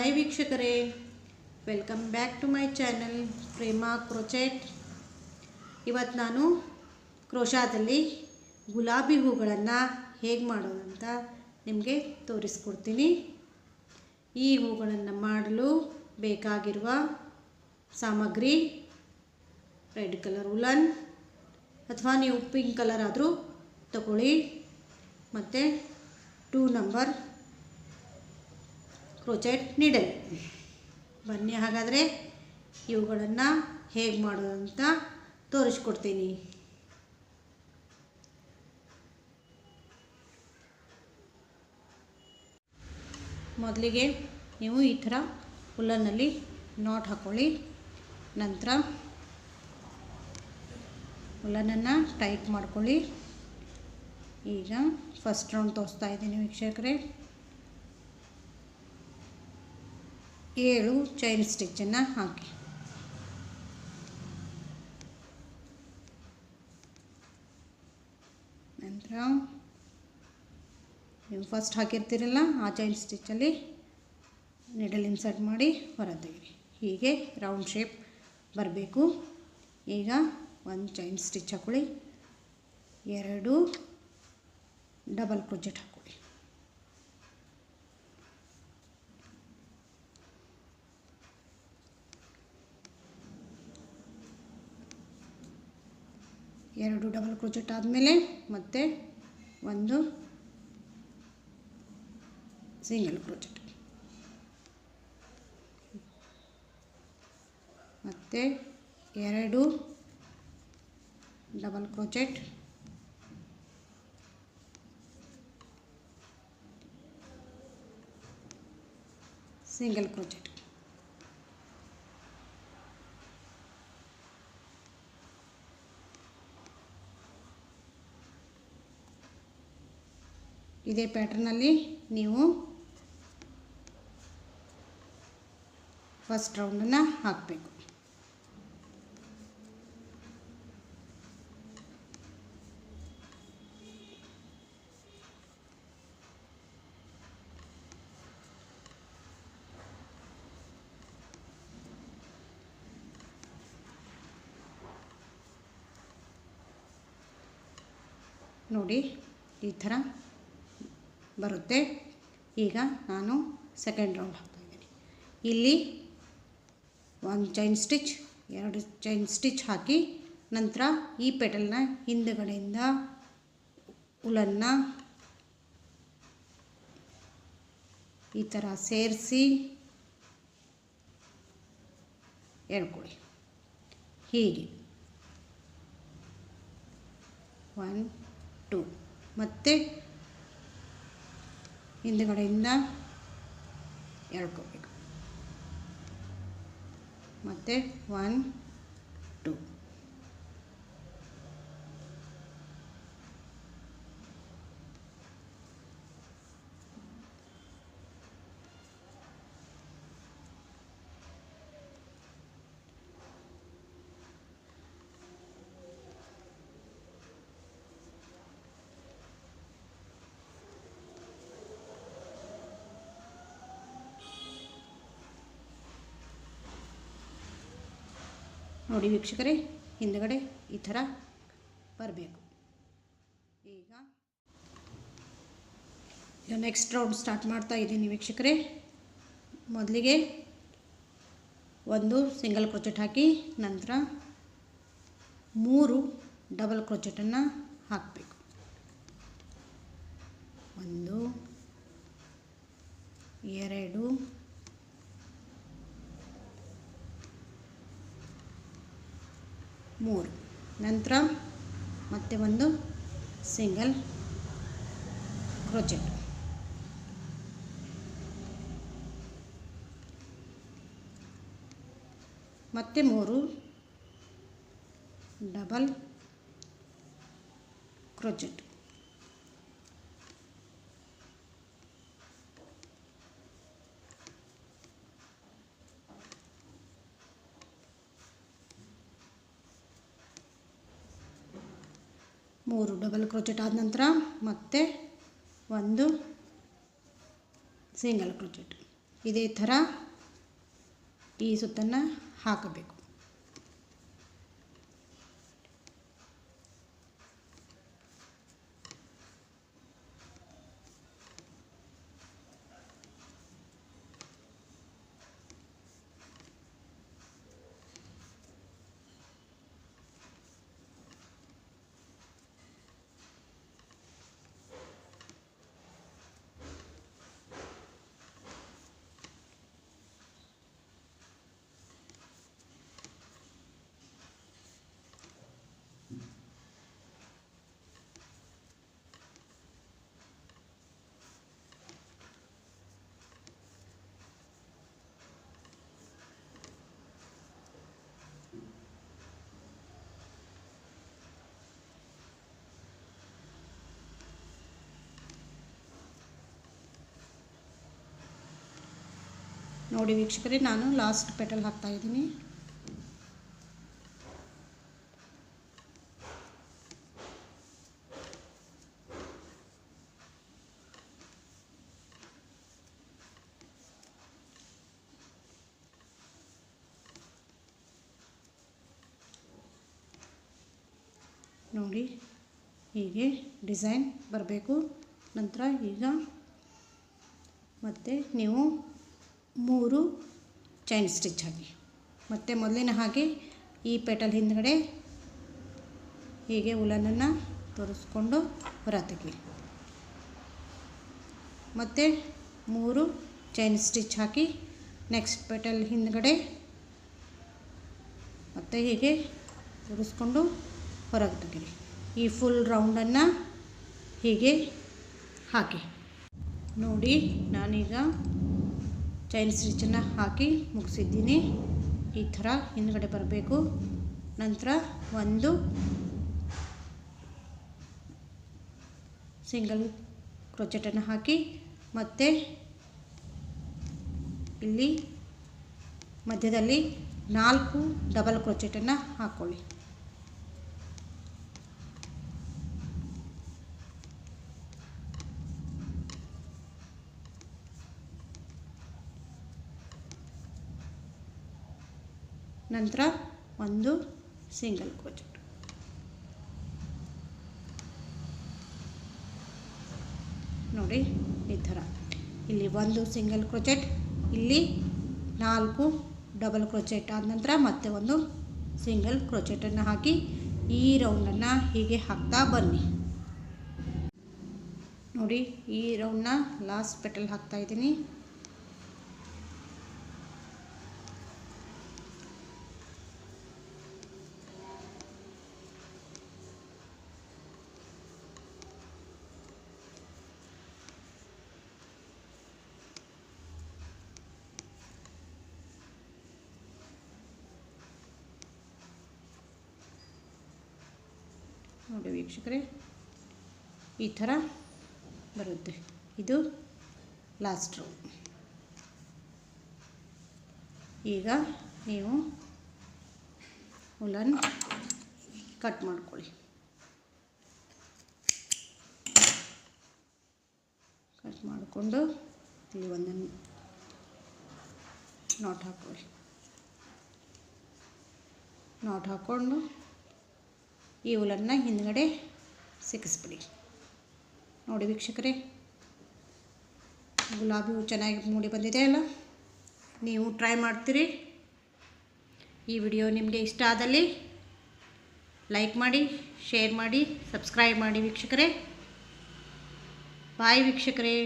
Hi ವೀಕ್ಷಕರೇ, welcome back to my channel Prema crochet. ಇವತ್ತು ನಾನು ಕ್ರೋಶಾದಲ್ಲಿ ಗುಲಾಬಿ ಹೂಗಳನ್ನು ಹೇಗೆ ಮಾಡೋದಂತ ನಿಮಗೆ ತೋರಿಸ್ಕೊಡ್ತೀನಿ. ಈ ಹೂಗಳನ್ನು ಮಾಡಲು ಬೇಕಾಗಿರುವ ಸಾಮಗ್ರಿ ರೆಡ್ ಕಲರ್ ಉಲನ್ ಅಥವಾ ನೀವು ಪಿಂಕ್ ಕಲರ್ ಆದರೂ ತಗೊಳ್ಳಿ, ಮತ್ತು 2 ನಂಬರ್ ಕ್ರೋಚೆಟ್ ನೀಡಲ್. ಬನ್ನಿ ಹಾಗಾದರೆ ಇವುಗಳನ್ನು ಹೇಗೆ ಮಾಡೋದಂತ ತೋರಿಸ್ಕೊಡ್ತೀನಿ. ಮೊದಲಿಗೆ ನೀವು ಈ ಥರ ಉಲ್ಲನ್ನಲ್ಲಿ ನಾಟ್ ಹಾಕ್ಕೊಳ್ಳಿ. ನಂತರ ಉಲ್ಲನನ್ನು ಟೈಟ್ ಮಾಡ್ಕೊಳ್ಳಿ. ಈಗ ಫಸ್ಟ್ ರೌಂಡ್ ತೋರಿಸ್ತಾ ಇದ್ದೀನಿ ವೀಕ್ಷಕರೇ. 7 ಚೈನ್ ಸ್ಟಿಚ್ಚನ್ನು ಹಾಕಿ. ನಂತರ ನೀವು ಫಸ್ಟ್ ಹಾಕಿರ್ತೀರಲ್ಲ ಆ ಚೈನ್ ಸ್ಟಿಚ್ಚಲ್ಲಿ ನೀಡಲ್ ಇನ್ಸರ್ಟ್ ಮಾಡಿ ಹೊರತೆಗಿರಿ. ಹೀಗೆ ರೌಂಡ್ ಶೇಪ್ ಬರಬೇಕು. ಈಗ 1 ಚೈನ್ ಸ್ಟಿಚ್ ಹಾಕ್ಕೊಳ್ಳಿ, 2 ಡಬಲ್ ಕ್ರೋಚೆಟ್ ಹಾಕ್ಕೊಳ್ಳಿ. ಎರಡು ಡಬಲ್ ಕ್ರೋಚೆಟ್ ಆದಮೇಲೆ ಮತ್ತೆ 1 ಸಿಂಗಲ್ ಕ್ರೋಚೆಟ್, ಮತ್ತು 2 ಡಬಲ್ ಕ್ರೋಚೆಟ್, ಸಿಂಗಲ್ ಕ್ರೋಚೆಟ್. ಇದೇ ಪ್ಯಾಟರ್ನಲ್ಲಿ ನೀವು ಫಸ್ಟ್ ರೌಂಡನ್ನು ಹಾಕಬೇಕು. ನೋಡಿ ಈ ಥರ ಬರುತ್ತೆ. ಈಗ ನಾನು ಸೆಕೆಂಡ್ ರೌಂಡ್ ಹಾಕ್ತಾಯಿದ್ದೀನಿ. ಇಲ್ಲಿ 1 ಚೈನ್ ಸ್ಟಿಚ್, 2 ಚೈನ್ ಸ್ಟಿಚ್ ಹಾಕಿ ನಂತರ ಈ ಪೆಟಲ್ನ ಹಿಂದುಗಡೆಯಿಂದ ಉಲನ್ನ ಈ ಥರ ಸೇರಿಸಿ ಎಳ್ಕೊಳ್ಳಿ. ಹೀಗೆ 1 2 ಮತ್ತು ಹಿಂದುಗಡೆಯಿಂದ ಎಳ್ಕೋಬೇಕು. ಮತ್ತು 1 2 ನೋಡಿ ವೀಕ್ಷಕರೇ, ಹಿಂದುಗಡೆ ಈ ಥರ ಬರಬೇಕು. ಈಗ ನೆಕ್ಸ್ಟ್ ರೌಂಡ್ ಸ್ಟಾರ್ಟ್ ಮಾಡ್ತಾ ಇದ್ದೀನಿ ವೀಕ್ಷಕರೇ. ಮೊದಲಿಗೆ 1 ಸಿಂಗಲ್ ಕ್ರೋಚೆಟ್ ಹಾಕಿ ನಂತರ 3 ಡಬಲ್ ಕ್ರೋಚೆಟನ್ನು ಹಾಕಬೇಕು. 1 2 3, ನಂತರ ಮತ್ತೆ 1 ಸಿಂಗಲ್ ಕ್ರೋಚೆಟ್, ಮತ್ತೆ 3 ಡಬಲ್ ಕ್ರೋಚೆಟ್, ಮೂರು ಡಬಲ್ ಕ್ರೋಚೆಟ್ ಆದ ನಂತರ ಮತ್ತೆ ಒಂದು ಸಿಂಗಲ್ ಕ್ರೋಚೆಟ್, ಇದೇ ಥರ ಈ ಸುತ್ತನ್ನು ಹಾಕಬೇಕು. ನೋಡಿ ವೀಕ್ಷಕರೇ, ನಾನು ಲಾಸ್ಟ್ ಪೆಟಲ್ ಹಾಕ್ತಾ ಇದ್ದೀನಿ. ನೋಡಿ ಹೀಗೆ ಡಿಸೈನ್ ಬರಬೇಕು. ನಂತರ ಈಗ ಮತ್ತೆ ನೀವು 3 ಚೈನ್ ಸ್ಟಿಚ್ ಹಾಕಿ. ಮತ್ತು ಮೊದಲಿನ ಹಾಗೆ ಈ ಪೆಟಲ್ ಹಿಂದ್ಗಡೆ ಹೀಗೆ ಉಲನನ್ನು ತೋರಿಸ್ಕೊಂಡು ಹೊರ ತೆಗಿ. ಮತ್ತು 3 ಚೈನ್ ಸ್ಟಿಚ್ ಹಾಕಿ ನೆಕ್ಸ್ಟ್ ಪೆಟಲ್ ಹಿಂದ್ಗಡೆ ಮತ್ತು ಹೀಗೆ ತೋರಿಸ್ಕೊಂಡು ಹೊರಗೆ ತೆಗೀರಿ. ಈ ಫುಲ್ ರೌಂಡನ್ನು ಹೀಗೆ ಹಾಕಿ. ನೋಡಿ ನಾನೀಗ ಚೈನ್ ಸ್ಟಿಚನ್ನು ಹಾಕಿ ಮುಗಿಸಿದ್ದೀನಿ. ಈ ಥರ ಹಿಂದ್ಗಡೆ ಬರಬೇಕು. ನಂತರ ಒಂದು ಸಿಂಗಲ್ ಕ್ರೋಚೆಟನ್ನು ಹಾಕಿ ಮತ್ತು ಇಲ್ಲಿ ಮಧ್ಯದಲ್ಲಿ 4 ಡಬಲ್ ಕ್ರೋಚೆಟನ್ನು ಹಾಕ್ಕೊಳ್ಳಿ. ನಂತರ ಒಂದು ಸಿಂಗಲ್ ಕ್ರೋಚೆಟ್. ನೋಡಿ ಈ ಥರ ಇಲ್ಲಿ ಒಂದು ಸಿಂಗಲ್ ಕ್ರೋಚೆಟ್, ಇಲ್ಲಿ 4 ಡಬಲ್ ಕ್ರೋಚೆಟ್ ಆದ ನಂತರ ಮತ್ತೆ ಒಂದು ಸಿಂಗಲ್ ಕ್ರೋಚೆಟನ್ನು ಹಾಕಿ ಈ ರೌಂಡನ್ನು ಹೀಗೆ ಹಾಕ್ತಾ ಬನ್ನಿ. ನೋಡಿ ಈ ರೌಂಡನ್ನ ಲಾಸ್ಟ್ ಪೆಟಲ್ ಹಾಕ್ತಾ ಇದ್ದೀನಿ. ನೋಡಿ ವೀಕ್ಷಕರೇ, ಈ ಥರ ಬರುತ್ತೆ. ಇದು ಲಾಸ್ಟ್ ರೌಂಡ್. ಈಗ ನೀವು ಉಲನ್ ಕಟ್ ಮಾಡ್ಕೊಳ್ಳಿ. ಕಟ್ ಮಾಡಿಕೊಂಡು ಇಲ್ಲಿ ಒಂದನ್ನು ನಾಟ್ ಹಾಕ್ಕೊಳ್ಳಿ. ನಾಟ್ ಹಾಕ್ಕೊಂಡು ಈ ಉಲನ್ನು ಹಿಂದ್ಗಡೆ ಸಿಕ್ಕಿಸ್ಬಿಡಿ. ನೋಡಿ ವೀಕ್ಷಕರೇ, ಗುಲಾಬಿ ಹೂ ಚೆನ್ನಾಗಿ ಮೂಡಿ ಬಂದಿದೆ ಅಲ್ಲ. ನೀವು ಟ್ರೈ ಮಾಡ್ತೀರಿ. ಈ ವಿಡಿಯೋ ನಿಮಗೆ ಇಷ್ಟ ಆದಲ್ಲಿ ಲೈಕ್ ಮಾಡಿ, ಶೇರ್ ಮಾಡಿ, ಸಬ್ಸ್ಕ್ರೈಬ್ ಮಾಡಿ ವೀಕ್ಷಕರೇ. ಬಾಯ್ ವೀಕ್ಷಕರೇ.